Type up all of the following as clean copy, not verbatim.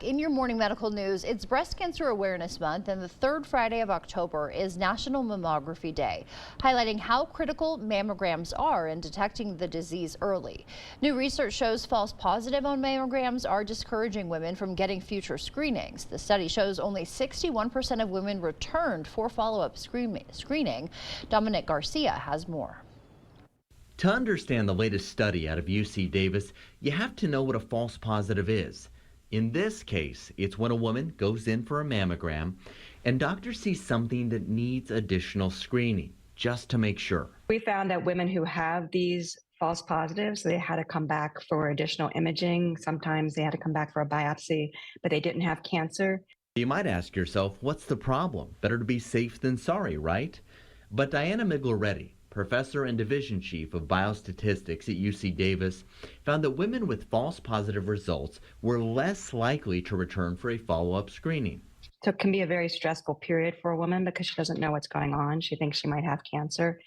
In your morning medical news, it's Breast Cancer Awareness Month, and the third Friday of October is National Mammography Day, highlighting how critical mammograms are in detecting the disease early. New research shows false positive on mammograms are discouraging women from getting future screenings. The study shows only 61% of women returned for follow-up screening. Dominic Garcia has more. To understand the latest study out of UC Davis, you have to know what a false positive is. In this case, it's when a woman goes in for a mammogram and doctors see something that needs additional screening just to make sure. We found that women who have these false positives, they had to come back for additional imaging. Sometimes they had to come back for a biopsy, but they didn't have cancer. You might ask yourself, what's the problem? Better to be safe than sorry, right? But Diana Migloretti, professor and division chief of biostatistics at UC Davis, found that women with false positive results were less likely to return for a follow-up screening. So it can be a very stressful period for a woman because she doesn't know what's going on. She thinks she might have cancer.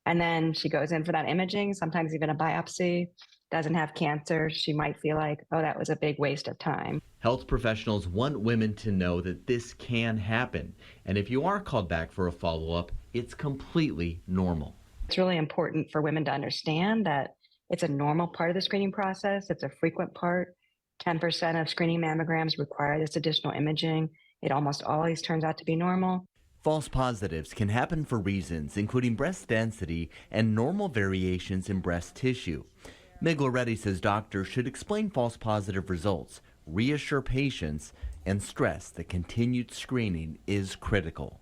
And then she goes in for that imaging, sometimes even a biopsy, doesn't have cancer. She might feel like, oh, that was a big waste of time. Health professionals want women to know that this can happen. And if you are called back for a follow-up, it's completely normal. It's really important for women to understand that it's a normal part of the screening process. It's a frequent part. 10% of screening mammograms require this additional imaging. It almost always turns out to be normal. False positives can happen for reasons including breast density and normal variations in breast tissue. Migloretti says doctors should explain false positive results, reassure patients, and stress that continued screening is critical.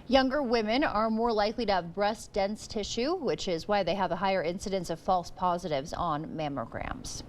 Younger women are more likely to have breast dense tissue, which is why they have a higher incidence of false positives on mammograms.